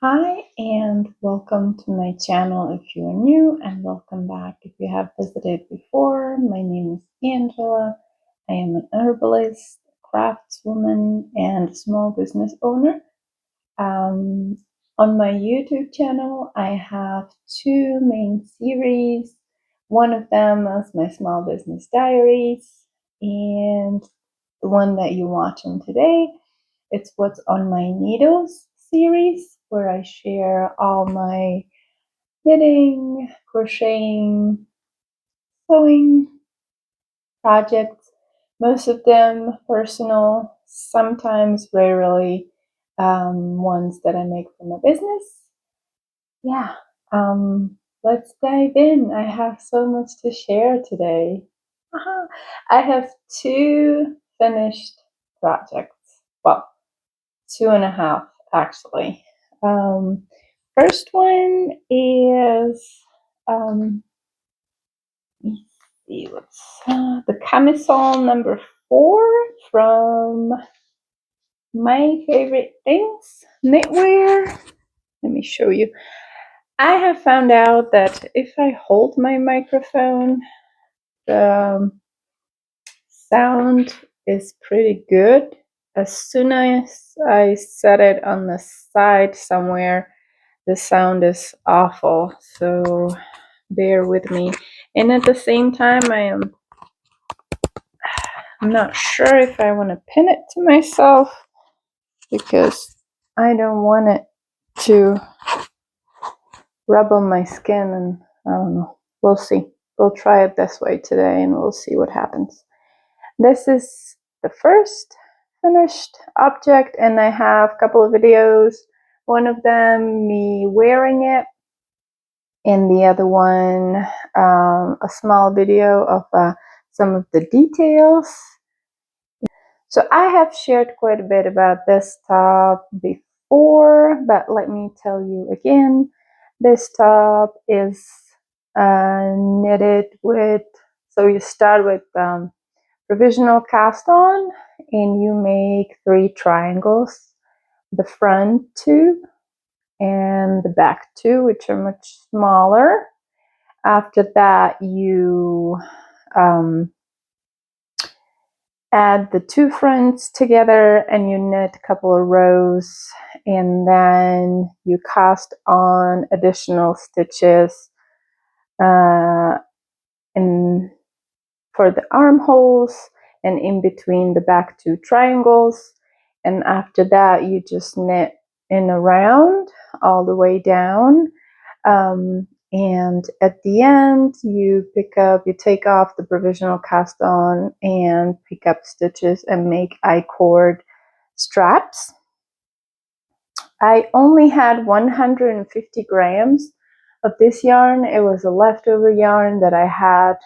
Hi and welcome to my channel if you are new, and welcome back if you have visited before. My name is Angela. I am an herbalist, craftswoman, and small business owner. On my YouTube channel, I have two main series. One of them is my small business diaries, and the one that you're watching today, it's what's on my needles series, where I share all my knitting, crocheting, sewing projects, most of them personal, sometimes rarely ones that I make for my business. Yeah, let's dive in. I have so much to share today. I have two finished projects. Well, two and a half actually. First one is let's see, what's the Camisole number 4 from My Favorite Things Knitwear. Let me show you. I have found out that if I hold my microphone, the sound is pretty good. As soon as I set it on the side somewhere, the sound is awful. So bear with me. And at the same time, I'm not sure if I want to pin it to myself because I don't want it to rub on my skin, and I don't know. We'll see. We'll try it this way today and we'll see what happens. This is the first finished object, and I have a couple of videos. One of them me wearing it, and the other one a small video of some of the details. So I have shared quite a bit about this top before, but let me tell you again. This top is knitted with, so you start with provisional cast on, and you make 3 triangles, the front 2 and the back 2, which are much smaller. After that, you add the 2 fronts together and you knit a couple of rows, and then you cast on additional stitches and for the armholes and in between the back 2 triangles. And after that, you just knit in a round all the way down. And at the end, you take off the provisional cast on and pick up stitches and make I-cord straps. I only had 150 grams of this yarn. It was a leftover yarn that I had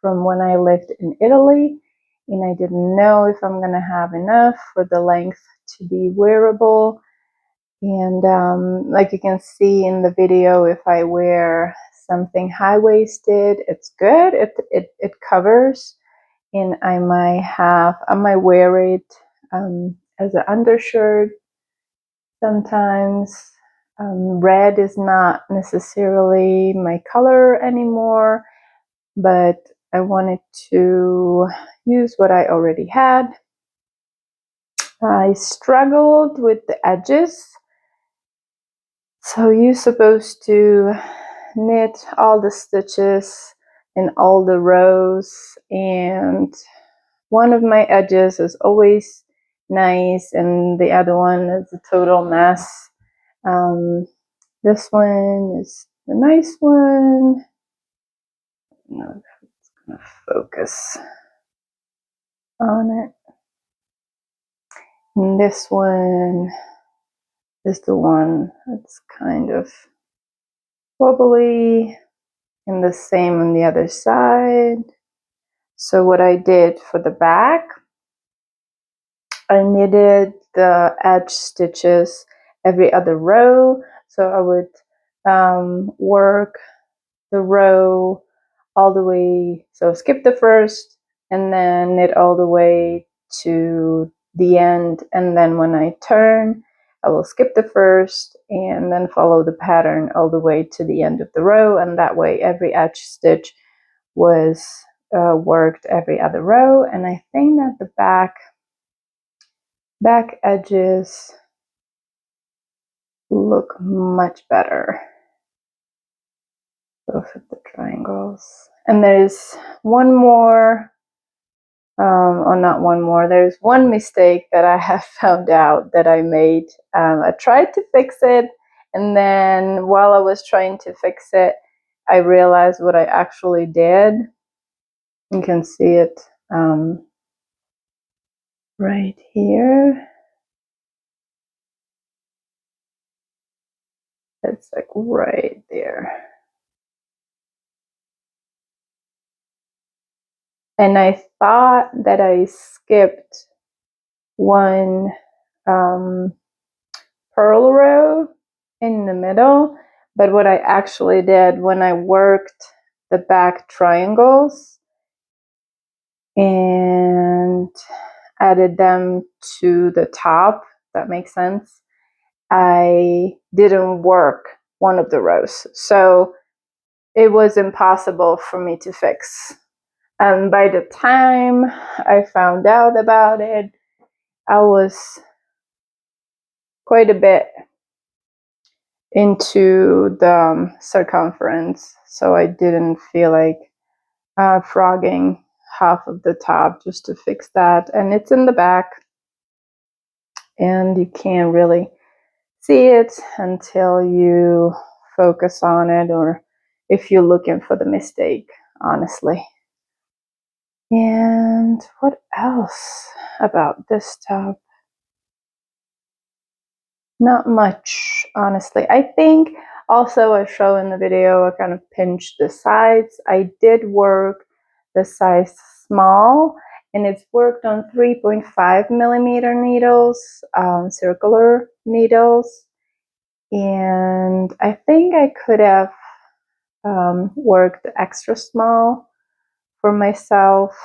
from when I lived in Italy, and I didn't know if I'm gonna have enough for the length to be wearable. And like you can see in the video, if I wear something high-waisted, it's good. It covers, and I might wear it as an undershirt sometimes. Red is not necessarily my color anymore, but I wanted to use what I already had. I struggled with the edges. So you're supposed to knit all the stitches in all the rows, and one of my edges is always nice and the other one is a total mess. This one is the nice one. No, it's gonna focus on it. And this one is the one that's kind of wobbly, and the same on the other side. So what I did for the back, I knitted the edge stitches every other row. So I would work the row all the way, so skip the first and then knit all the way to the end, and then when I turn, I will skip the first and then follow the pattern all the way to the end of the row, and that way every edge stitch was worked every other row. And I think that the back edges look much better, both of the triangles. And there's one more, or not one more, there's one mistake that I have found out that I made. I tried to fix it, and then while I was trying to fix it, I realized what I actually did. You can see it right here. It's like right there. And I thought that I skipped one purl row in the middle, but what I actually did when I worked the back triangles and added them to the top, that makes sense, I didn't work one of the rows, so it was impossible for me to fix. And by the time I found out about it, I was quite a bit into the circumference, so I didn't feel like frogging half of the top just to fix that. And it's in the back, and you can't really see it until you focus on it, or if you're looking for the mistake, honestly. And what else about this top? Not much, honestly. I think also I show in the video, I kind of pinched the sides. I did work the size small, and it's worked on 3.5 millimeter needles, circular needles. And I think I could have worked extra small for myself.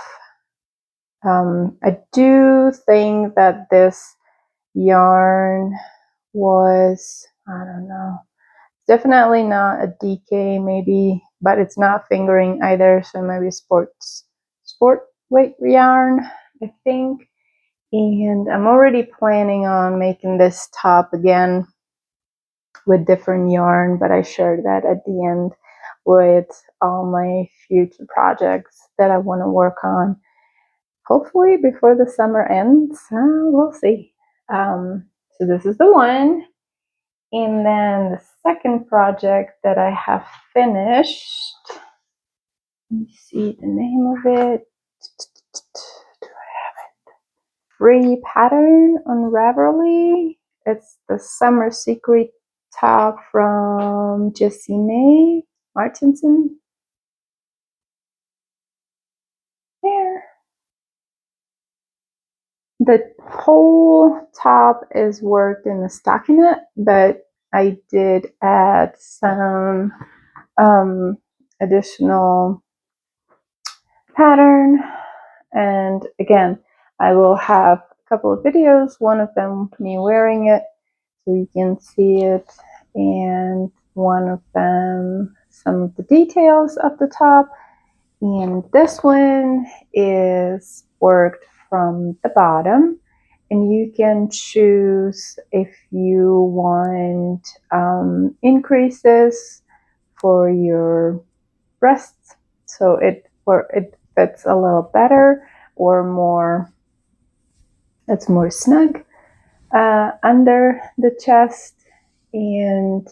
I do think that this yarn was, I don't know, definitely not a DK maybe, but it's not fingering either, so maybe sport weight yarn, I think. And I'm already planning on making this top again with different yarn, but I shared that at the end with all my future projects that I want to work on. Hopefully before the summer ends, we'll see. So this is the one. And then the second project that I have finished, let me see the name of it. Do I have it? Free pattern on Ravelry. It's the Summer Secret top from Jessie May Martinson. There. The whole top is worked in a stockinette, but I did add some additional pattern, and again, I will have a couple of videos, one of them me wearing it so you can see it, and one of them some of the details of the top. And this one is worked from the bottom, and you can choose if you want increases for your breasts, so it fits a little better, or more, it's more snug under the chest. And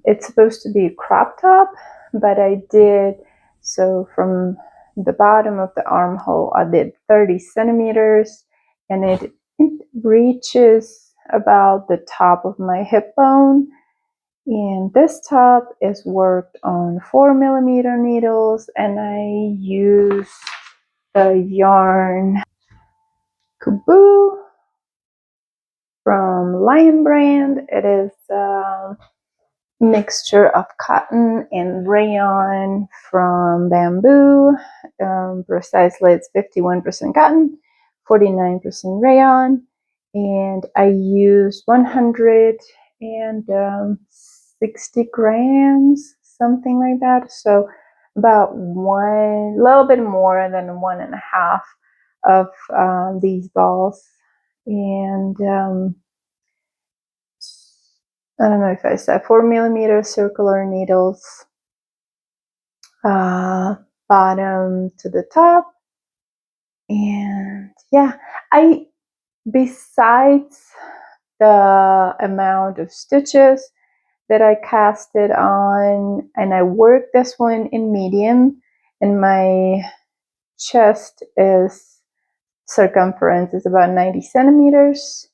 it's supposed to be a crop top, but I did, so from the bottom of the armhole I did 30 centimeters, and it reaches about the top of my hip bone. And this top is worked on 4 millimeter needles, and I use the yarn Coboo from Lion brand. It is a mixture of cotton and rayon from Bamboo. Precisely, it's 51% cotton, 49% rayon. and I used 160 grams, something like that. So about a little bit more than 1.5 of these balls. And I don't know if I said 4mm circular needles, bottom to the top. And yeah, besides the amount of stitches that I casted on, and I worked this one in medium, and my chest circumference is about 90 centimeters.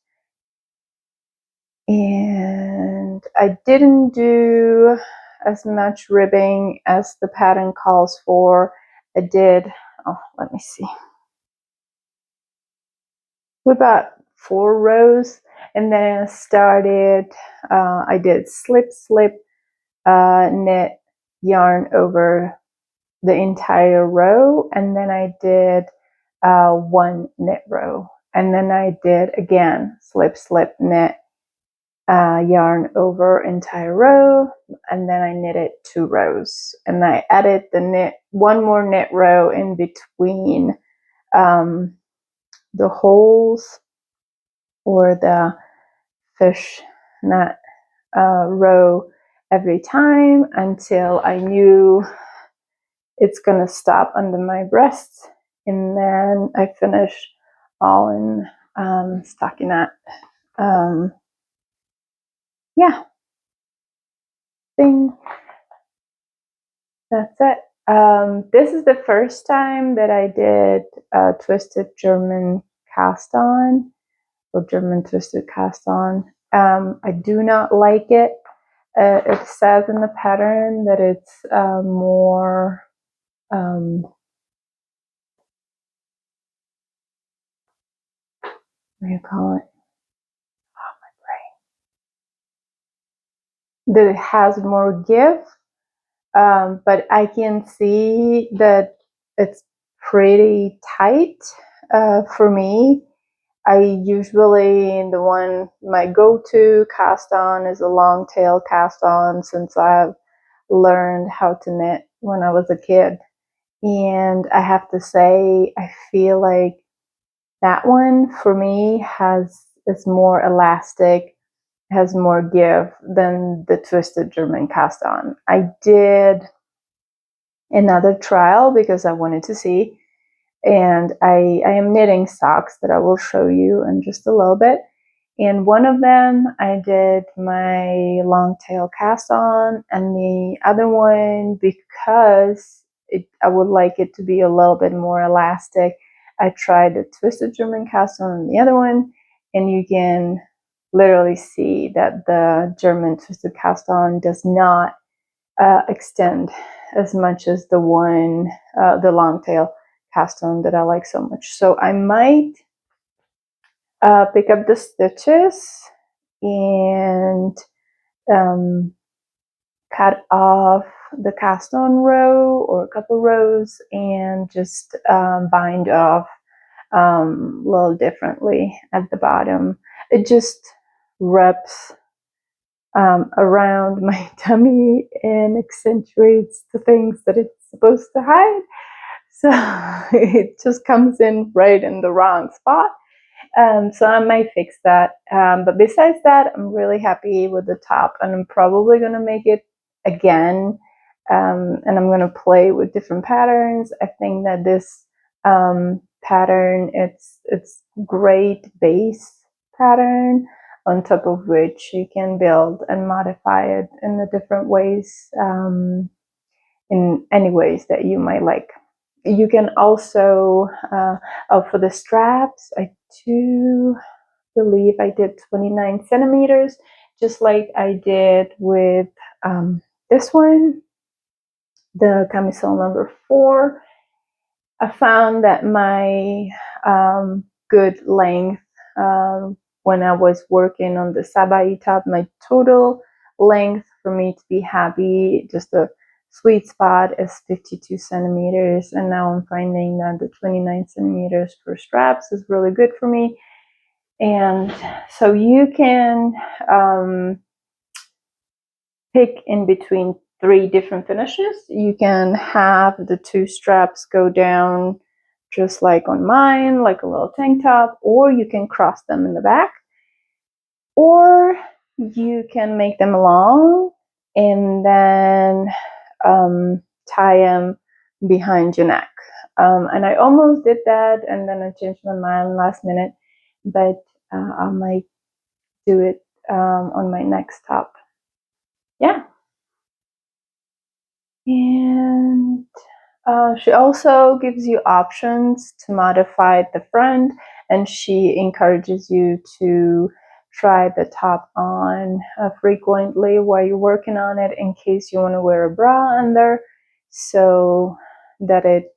And I didn't do as much ribbing as the pattern calls for. I did, let me see, about 4 rows, and then I did slip knit yarn over the entire row, and then I did 1 knit row, and then I did again slip knit yarn over entire row, and then I knitted 2 rows, and I added one more knit row in between the holes, or the fish net row, every time until I knew it's gonna stop under my breasts, and then I finish all in stockinette. Yeah, thing. That's it. This is the first time that I did twisted German cast on, or German twisted cast on. I do not like it. It says in the pattern that it's more what do you call it? Oh, my brain. That it has more give, but I can see that it's pretty tight for me. I usually, my go-to cast on is a long tail cast on, since I've learned how to knit when I was a kid. And I have to say, I feel like that one for me is more elastic, has more give than the twisted German cast on. I did another trial because I wanted to see, and I am knitting socks that I will show you in just a little bit. And one of them I did my long tail cast on, and the other one, because I would like it to be a little bit more elastic, I tried the twisted German cast on the other one, and you can literally see that the German twisted cast on does not extend as much as the long tail cast on that I like so much. So I might pick up the stitches and cut off the cast on row or a couple rows, and just bind off a little differently at the bottom. It just wraps around my tummy and accentuates the things that it's supposed to hide. So it just comes in right in the wrong spot. So I might fix that. But besides that, I'm really happy with the top, and I'm probably going to make it again. And I'm going to play with different patterns. I think that this pattern, it's great base pattern, on top of which you can build and modify it in the different ways, in any ways that you might like. You can also, for the straps, I do believe I did 29 centimeters, just like I did with this one, the camisole number 4. I found that my good length, when I was working on the SeedyTop, my total length for me to be happy, just a sweet spot, is 52 centimeters. And now I'm finding that the 29 centimeters for straps is really good for me. And so you can pick in between 3 different finishes. You can have the 2 straps go down just like on mine, like a little tank top, or you can cross them in the back, or you can make them long and then tie them behind your neck. And I almost did that, and then I changed my mind last minute, but I might do it on my next top. Yeah. And she also gives you options to modify the front, and she encourages you to try the top on frequently while you're working on it, in case you want to wear a bra under, so that it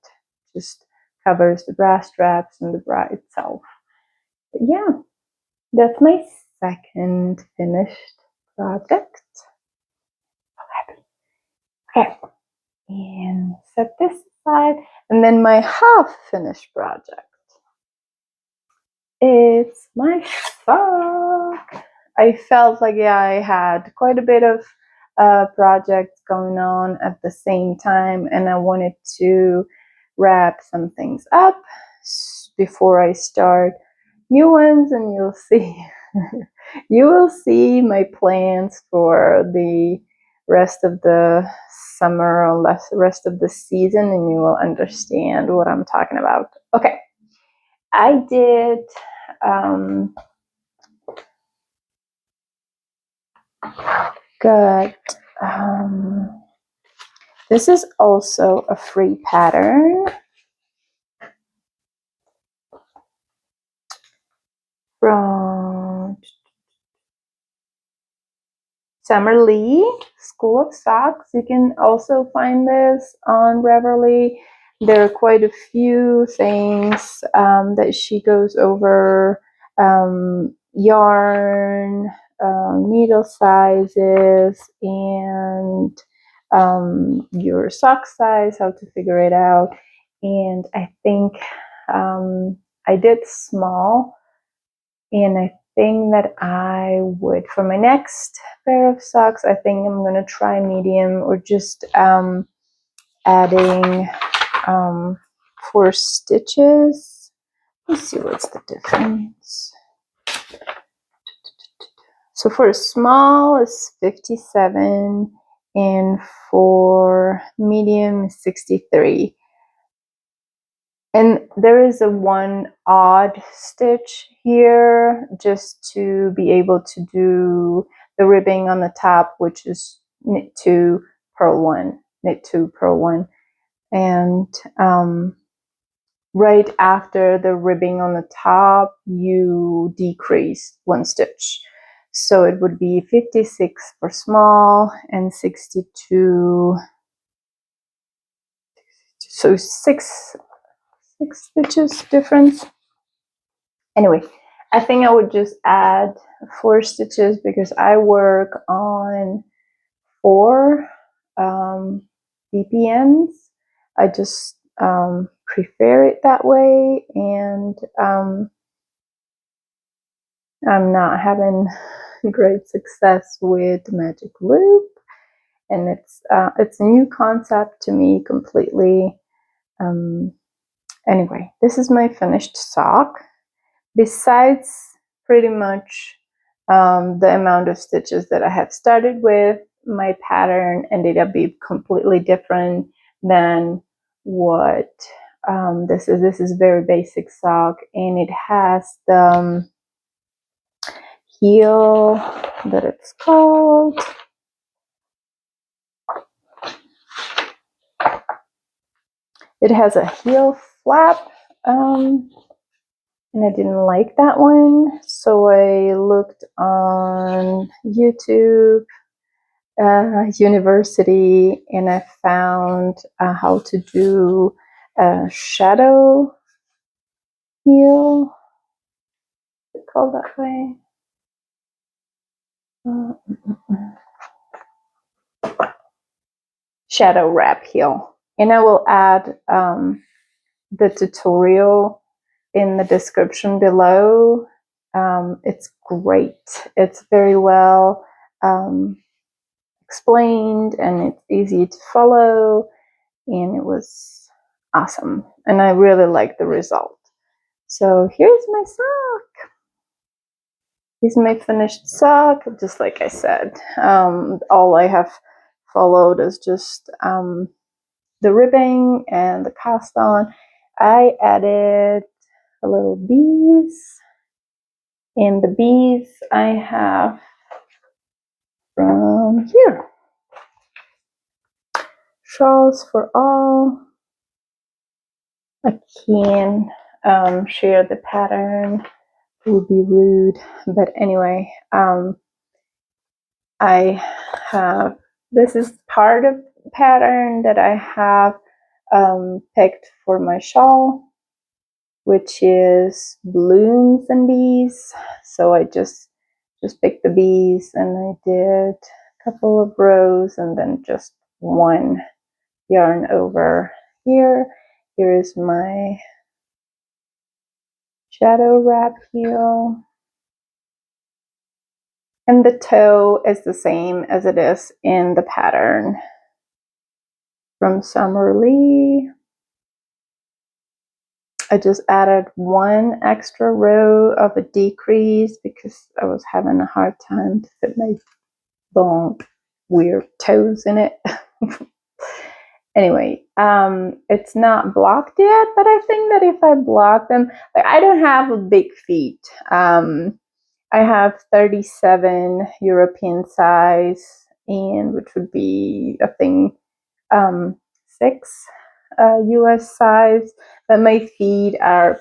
just covers the bra straps and the bra itself. But yeah, that's my second finished project. Okay, and set this aside. And then my half finished project. It's my sock. I felt like, yeah, I had quite a bit of projects going on at the same time, and I wanted to wrap some things up before I start new ones, and you'll see. You will see my plans for the rest of the summer or rest of the season, and you will understand what I'm talking about. Okay, I did got this is also a free pattern from Summer Lee School of Socks. You can also find this on Reverly. There are quite a few things that she goes over, yarn, needle sizes, and your sock size, how to figure it out. And I think I did small, and I think that I would, for my next pair of socks, I think I'm going to try medium, or just adding 4 stitches. Let's see what's the difference. So for a small it's 57, and for medium 63. And there is a 1 odd stitch here, just to be able to do the ribbing on the top, which is knit 2, purl 1, knit 2, purl 1. And right after the ribbing on the top, you decrease 1 stitch. So it would be 56 for small and 62. So 6 stitches difference. Anyway, I think I would just add 4 stitches because I work on 4 DPNs. I just prefer it that way, and I'm not having great success with Magic Loop, and it's a new concept to me completely. Anyway, this is my finished sock. Besides pretty much the amount of stitches that I have started with, my pattern ended up being completely different than what this is. This is very basic sock, and it has the heel that it's called. It has a heel flap, and I didn't like that one, so I looked on YouTube University, and I found how to do a shadow heel. Is it called that way? Shadow wrap heel. And I will add the tutorial in the description below, It's great. It's very well explained, and it's easy to follow, and it was awesome, and I really like the result. So here's my sock. Here's my finished sock. Just like I said, all I have followed is just the ribbing and the cast on. I added a little bees, and the bees I have from here. Shawls for all. I can share the pattern. It would be rude, but anyway, I have, this is part of the pattern that I have picked for my shawl, which is blooms and bees. So I just picked the bees, and I did a couple of rows and then just one yarn over here. Here is my shadow wrap heel, and the toe is the same as it is in the pattern from Summer Lee. I just added one extra row of a decrease because I was having a hard time to fit my long weird toes in it. Anyway, it's not blocked yet, but I think that if I block them, like, I don't have a big feet. I have 37 European size, and which would be, I think, 6 US size, but my feet are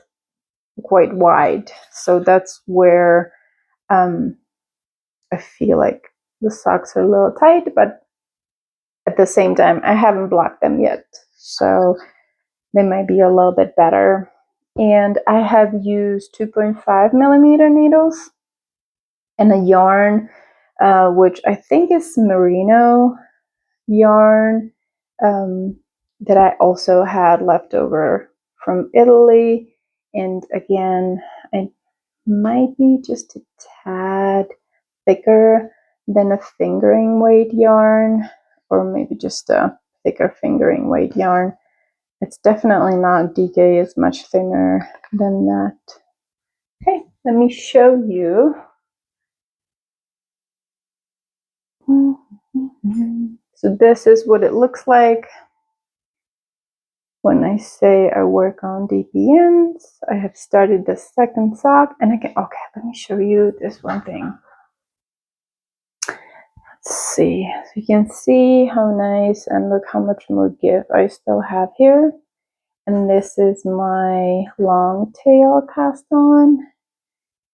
quite wide, so that's where I feel like the socks are a little tight, but at the same time I haven't blocked them yet, so they might be a little bit better. And I have used 2.5 millimeter needles and a yarn which I think is merino yarn that I also had left over from Italy. And again, I might be just a tad thicker than a fingering weight yarn, or maybe just a thicker fingering weight yarn. It's definitely not DK, it's much thinner than that. Okay, let me show you. So this is what it looks like when I say I work on DPNs. I have started the second sock, and okay, let me show you this one thing. Let's see, so you can see how nice, and look how much more give I still have here. And this is my long tail cast on,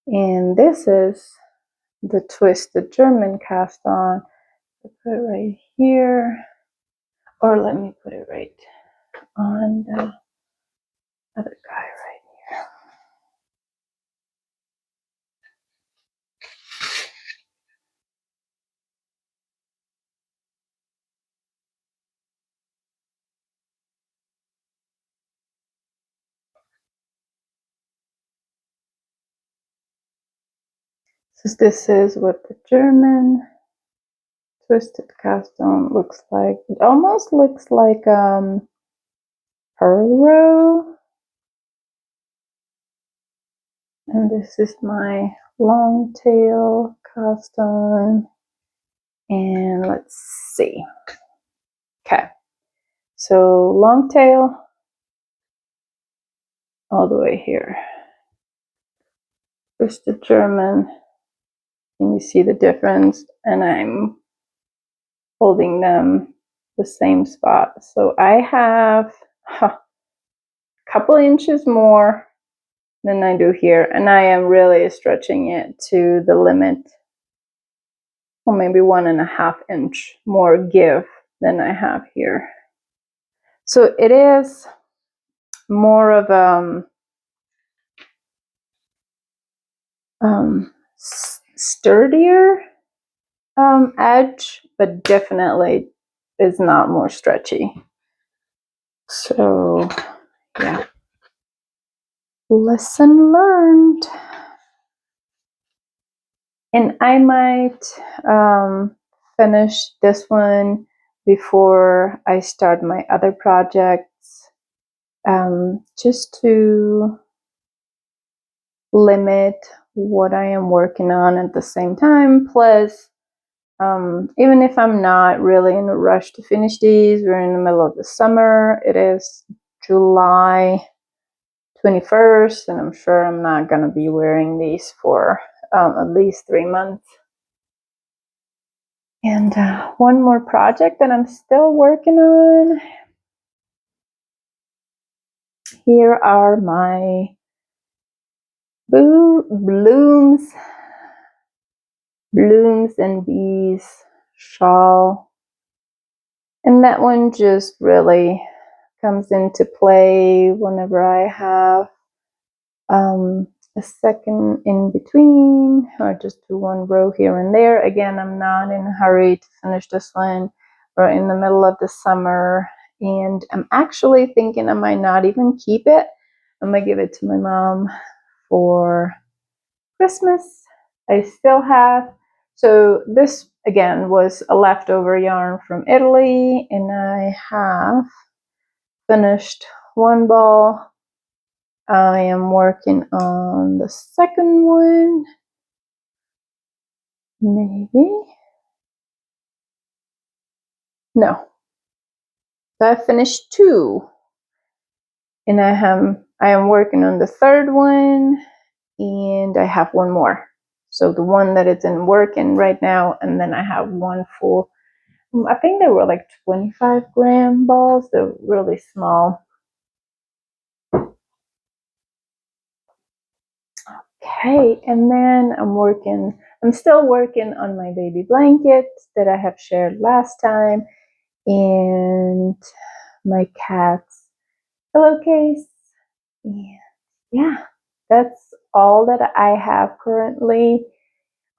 and this is the twisted German cast on. I'll put it right here, or let me put it right on the other guy right here. So this is what the German twisted cast on looks like. It almost looks like pearl row. And this is my long tail cast on. And let's see. Okay. So long tail all the way here. Twisted German. Can you see the difference? And I'm holding them the same spot. So I have a couple inches more than I do here, and I am really stretching it to the limit, or maybe 1.5 inch more give than I have here. So it is more of sturdier edge, but definitely is not more stretchy. So yeah, lesson learned. And I might finish this one before I start my other projects, just to limit what I am working on at the same time. Plus, even if I'm not really in a rush to finish these, we're in the middle of the summer. It is July 21st, and I'm sure I'm not going to be wearing these for at least 3 months. And one more project that I'm still working on. Here are my blooms and bees shawl. And that one just really comes into play whenever I have a second in between, or just do one row here and there. Again, I'm not in a hurry to finish this one. We're in the middle of the summer, and I'm actually thinking I might not even keep it. I'm gonna give it to my mom for Christmas. I still have, so this again was a leftover yarn from Italy, and I have finished one ball. I am working on the second one, maybe. No, so I finished 2, and I am working on the third one, and I have one more. So the one that is in working right now, and then I have one full. I think they were like 25-gram balls. They're really small. Okay, and then I'm still working on my baby blanket that I have shared last time, and my cat's pillowcase. And yeah, that's all that I have currently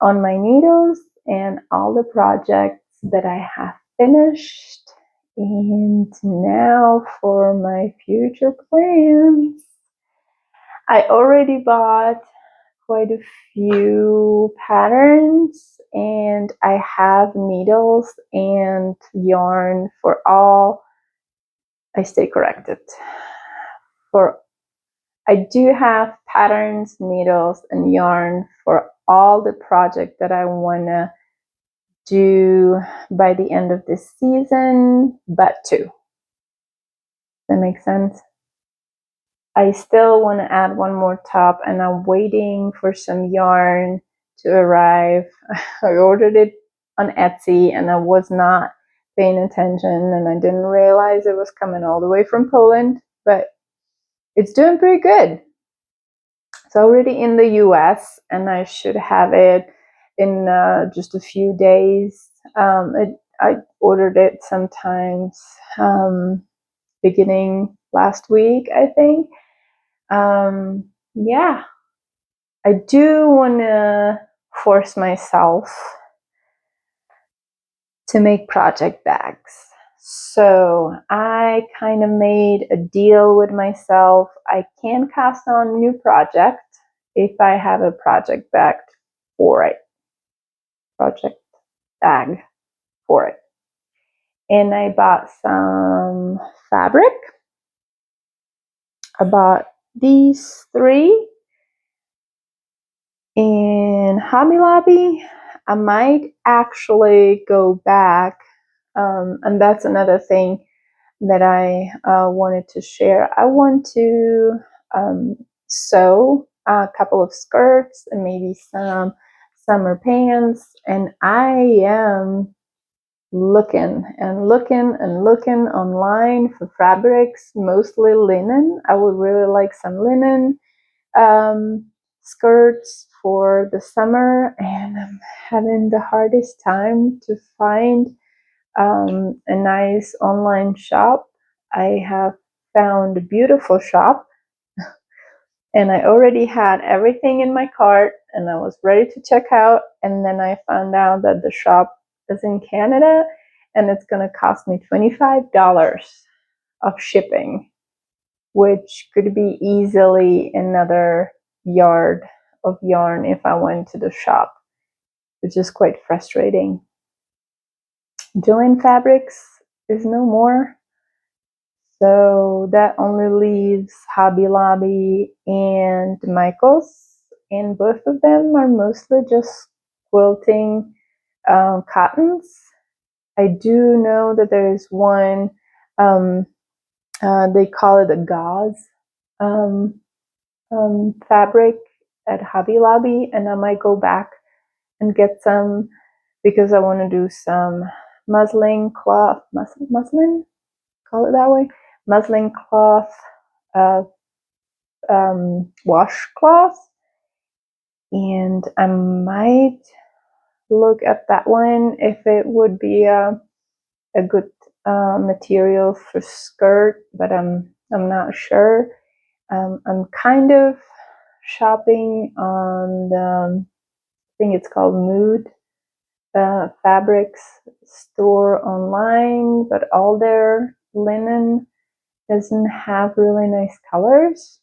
on my needles and all the projects that I have finished. And now for my future plans. I already bought quite a few patterns, and I have needles and yarn for all. I stay corrected. I do have patterns, needles, and yarn for all the projects that I want to do by the end of this season, but 2. Does that make sense? I still want to add one more top, and I'm waiting for some yarn to arrive. I ordered it on Etsy, and I was not paying attention, and I didn't realize it was coming all the way from Poland, but it's doing pretty good. It's already in the US, and I should have it in just a few days. I ordered it sometimes beginning last week, I think. Yeah, I do want to force myself to make project bags. So I kind of made a deal with myself. I can cast on new project if I have a project bag for it. Project bag for it. And I bought some fabric. I bought these 3 in Hobby Lobby. I might actually go back, and that's another thing that I wanted to share. I want to sew a couple of skirts and maybe some summer pants, and I am looking online for fabrics, mostly linen. I would really like some linen skirts for the summer, and I'm having the hardest time to find a nice online shop. I have found a beautiful shop, and I already had everything in my cart, and I was ready to check out, and then I found out that the shop is in Canada, and it's going to cost me $25 of shipping, which could be easily another yard of yarn if I went to the shop. which is quite frustrating. Join fabrics is no more, so that only leaves Hobby Lobby and Michael's, and both of them are mostly just quilting cottons. I do know that there's one, they call it a gauze fabric at Hobby Lobby, and I might go back and get some because I want to do some muslin cloth, muslin, call it that way, muslin cloth, washcloth, and I might look at that one if it would be a good material for skirt, but I'm not sure. I'm kind of shopping on the, I think it's called Mood Fabrics store online, but all their linen doesn't have really nice colors,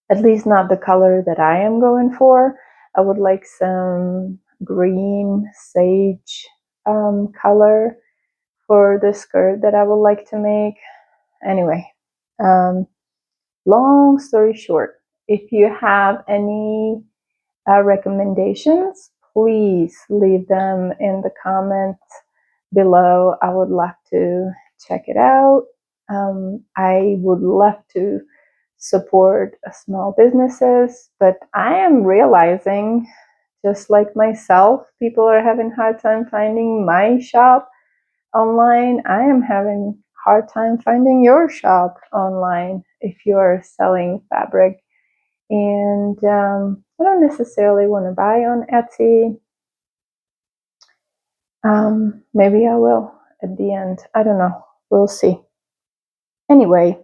at least not the color that I am going for. I would like some green sage color for the skirt that I would like to make. Anyway, long story short, if you have any recommendations, please leave them in the comments below. I would love to check it out. I would love to support small businesses, but I am realizing, just like myself, people are having a hard time finding my shop online. I am having a hard time finding your shop online if you're selling fabric. And I don't necessarily want to buy on Etsy. Maybe I will at the end. I don't know. We'll see. Anyway,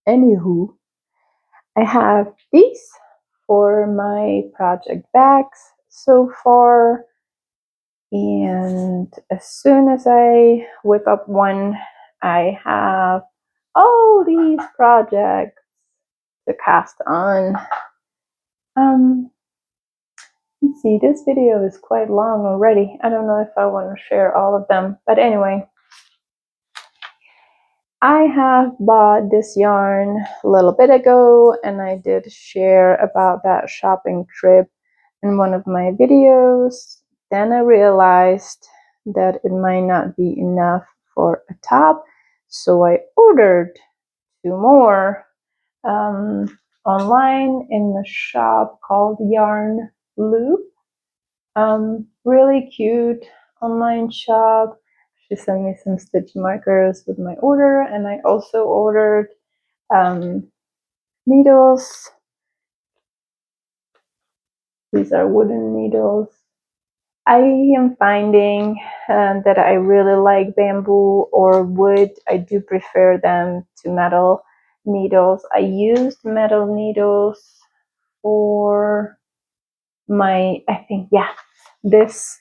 anywho, I have these for my project bags so far. And as soon as I whip up one, I have all these projects to cast on. Let's see, this video is quite long already. I don't know if I want to share all of them, but anyway, I have bought this yarn a little bit ago, and I did share about that shopping trip in one of my videos. Then I realized that it might not be enough for a top, so I ordered 2 more online in the shop called Yarn Loop. Really cute online shop. She sent me some stitch markers with my order, and I also ordered needles. These are wooden needles. I am finding that I really like bamboo or wood. I do prefer them to metal needles. I used metal needles for my, I think, yeah, this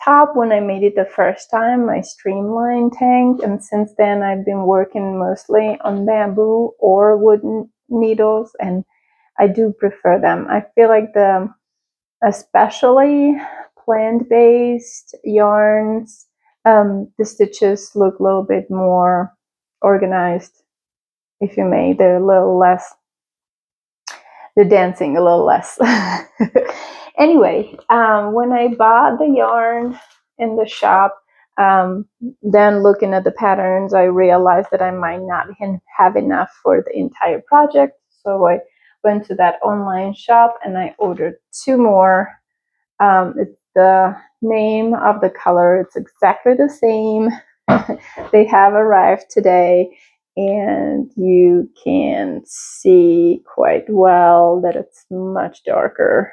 top when I made it the first time, my Streamline tank, and since then I've been working mostly on bamboo or wooden needles, and I do prefer them. I feel like especially plant-based yarns, the stitches look a little bit more organized, if you may. They're a little less, they're dancing a little less. Anyway, when I bought the yarn in the shop, then looking at the patterns, I realized that I might not have enough for the entire project. So I went to that online shop and I ordered 2 more. It's the name of the color, it's exactly the same. They have arrived today, and you can see quite well that it's much darker.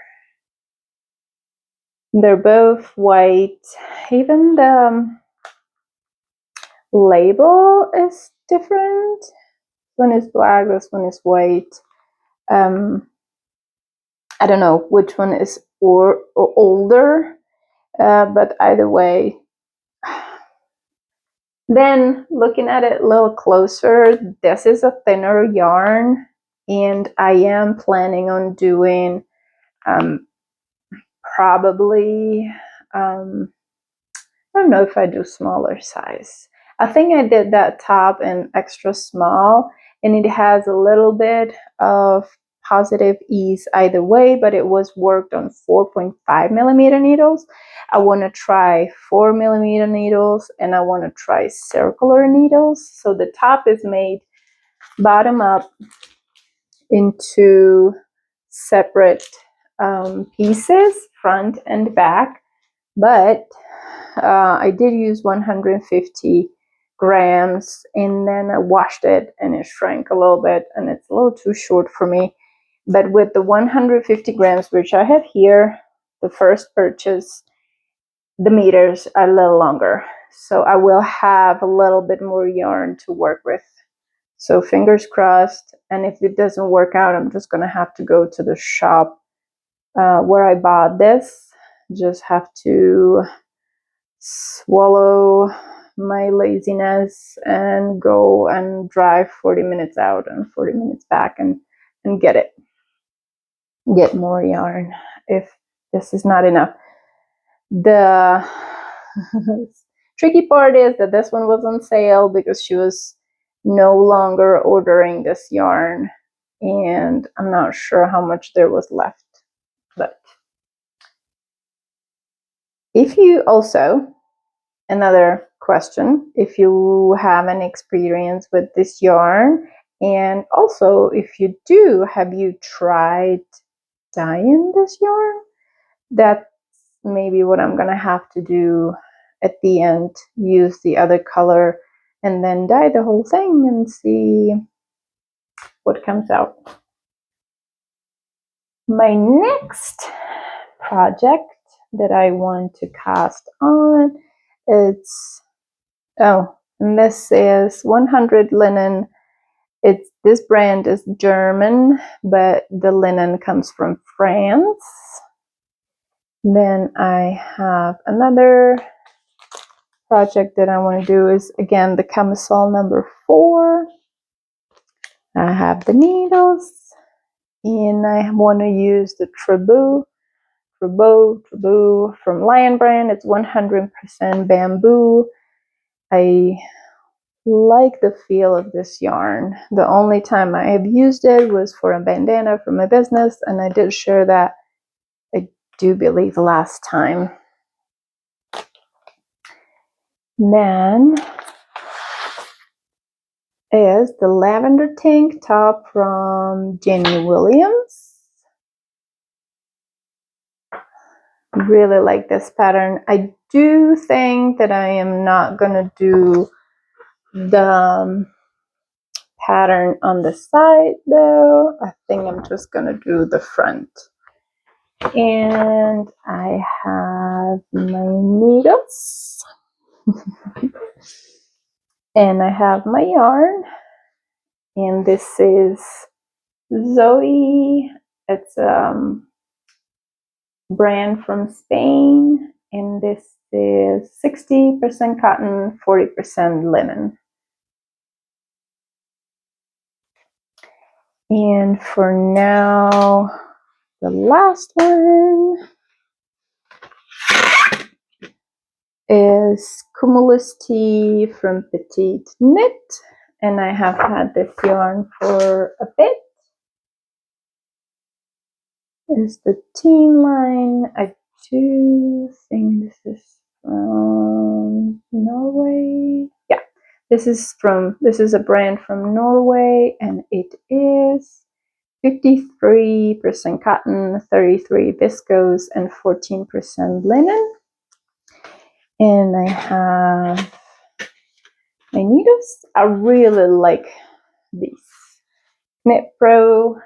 They're both white. Even the label is different. This one is black, this one is white. I don't know which one is or older, but either way. Then looking at it a little closer, this is a thinner yarn, and I am planning on doing probably, I don't know if I do smaller size. I think I did that top in extra small, and it has a little bit of positive ease either way, but it was worked on 4.5 millimeter needles. I want to try 4 millimeter needles, and I want to try circular needles. So the top is made bottom up into separate pieces, front and back, but I did use 150 grams, and then I washed it and it shrank a little bit, and it's a little too short for me. But with the 150 grams, which I have here, the first purchase, the meters are a little longer, so I will have a little bit more yarn to work with. So fingers crossed, and if it doesn't work out, I'm just gonna have to go to the shop where I bought this. Just have to swallow my laziness and go and drive 40 minutes out and 40 minutes back and get more yarn if this is not enough. The tricky part is that this one was on sale because she was no longer ordering this yarn, and I'm not sure how much there was left. But if you also, another question, if you have an experience with this yarn, and also if you do, have you tried dyeing this yarn? That's maybe what I'm gonna have to do at the end, use the other color and then dye the whole thing and see what comes out. My next project that I want to cast on, it's, oh, and this is 100 linen. This brand is German, but the linen comes from France. Then I have another project that I want to do is, again, the Camisole number 4. I have the needles, and I want to use the Truboo from Lion Brand. It's 100% bamboo. I like the feel of this yarn. The only time I have used it was for a bandana for my business, and I did share that, I do believe, last time. Then is the Lavender tank top from Jenny Williams. Really like this pattern. I do think that I am not gonna do the pattern on the side though. I think I'm just gonna do the front. And I have my needles and I have my yarn, and this is Zoe. It's brand from Spain, and this is 60% cotton, 40% linen. And for now, the last one is Cumulus Tee from PetiteKnit, and I have had this yarn for a bit. Is the teen line. I do think this is from Norway. Yeah, this is a brand from Norway, and it is 53% cotton, 33% viscose, and 14% linen. And I have my needles. I really like these Knit Pro.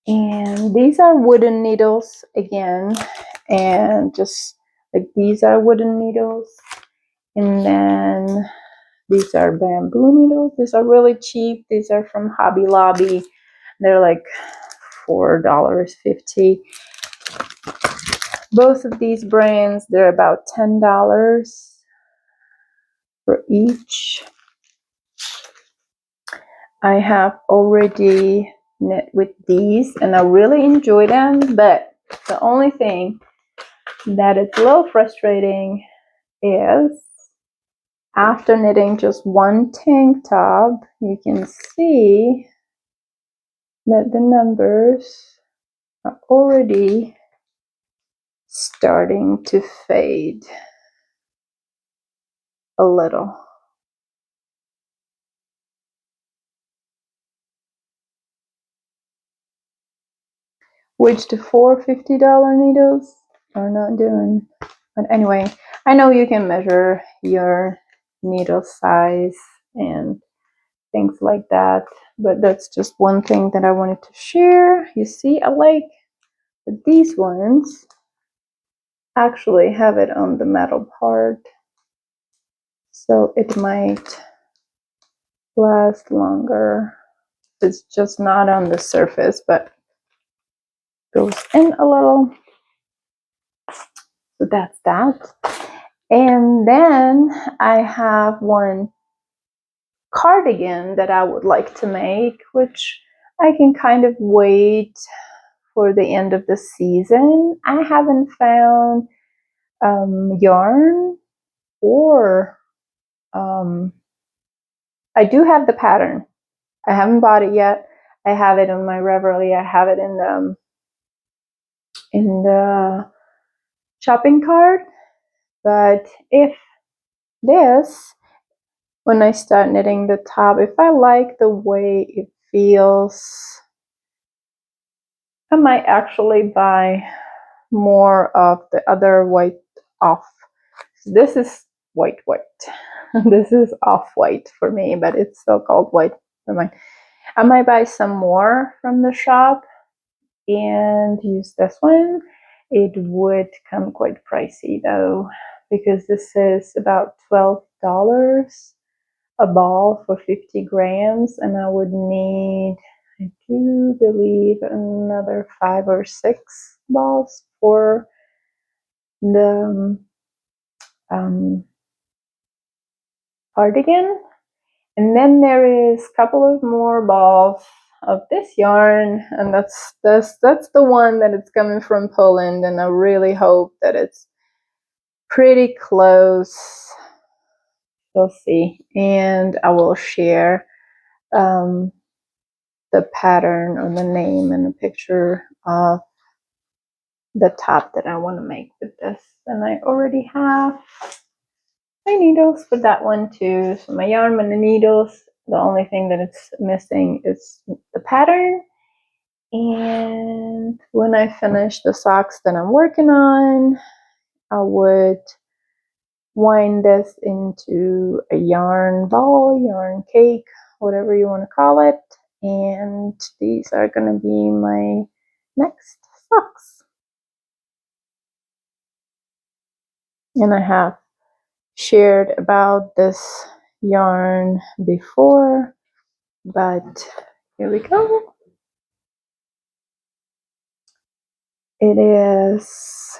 And these are wooden needles again, and just like these are wooden needles, and then these are bamboo needles. These are really cheap. These are from Hobby Lobby. They're like $4.50. Both of these brands, they're about $10 for each. I have already knit with these and I really enjoy them, but The only thing that it's a little frustrating is after knitting just one tank top, you can see that the numbers are already starting to fade a little. Which the $450 needles are not doing. But anyway, I know you can measure your needle size and things like that, but that's just one thing that I wanted to share. You see, I like that these ones actually have it on the metal part, so it might last longer. It's just not on the surface, but goes in a little. So that's that. And then I have one cardigan that I would like to make, which I can kind of wait for the end of the season. I haven't found yarn, or I do have the pattern. I haven't bought it yet. I have it on my Reverie. I have it in the shopping cart. But if this, when I start knitting the top, if I like the way it feels, I might actually buy more of the other white off. This is white. This is off-white for me, but it's still called white. Never mind. I might buy some more from the shop and use this one. It would come quite pricey though, because this is about $12 a ball for 50 grams, and I would need, I do believe, another 5 or 6 balls for the cardigan. And then there is a couple of more balls of this yarn, and that's the one that it's coming from Poland, and I really hope that it's pretty close. We'll see, and I will share the pattern or the name and a picture of the top that I want to make with this. And I already have my needles for that one too. So my yarn and the needles, the only thing that it's missing is the pattern. And when I finish the socks that I'm working on, I would wind this into a yarn ball, yarn cake, whatever you want to call it. And these are going to be my next socks. And I have shared about this yarn before, but here we go. It is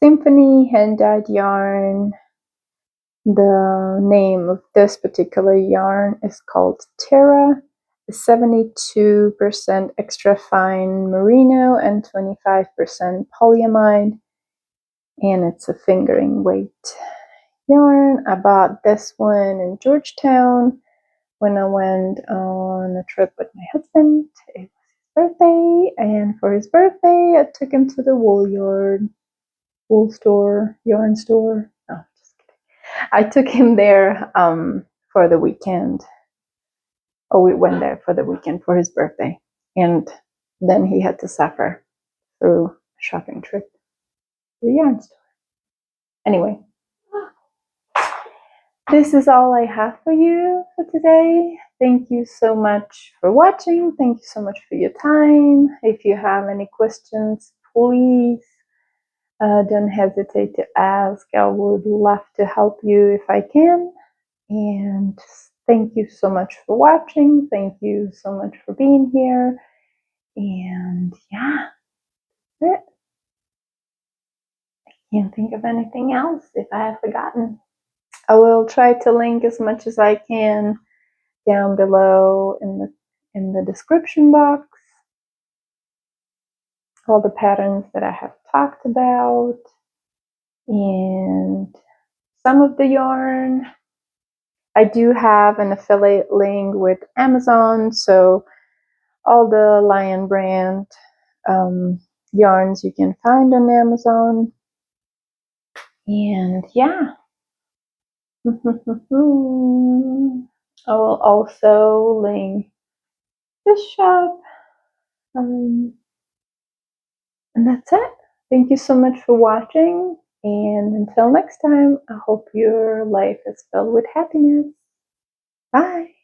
Symphony hand-dyed yarn. The name of this particular yarn is called Terra, 72% extra fine merino and 25% polyamide, and it's a fingering weight yarn. I bought this one in Georgetown when I went on a trip with my husband. It was his birthday, and for his birthday I took him to the yarn store. No, just kidding. I took him there for the weekend. Oh, we went there for the weekend for his birthday, and then he had to suffer through a shopping trip to the yarn store. Anyway, this is all I have for you for today. Thank you so much for watching. Thank you so much for your time. If you have any questions, please don't hesitate to ask. I would love to help you if I can. And thank you so much for watching. Thank you so much for being here. And yeah, that's it. I can't think of anything else if I have forgotten. I will try to link as much as I can down below in the description box. all the patterns that I have talked about, and some of the yarn. I do have an affiliate link with Amazon, so all the Lion brand yarns you can find on Amazon. And yeah. I will also link this shop. And that's it. Thank you so much for watching. And until next time, I hope your life is filled with happiness. Bye.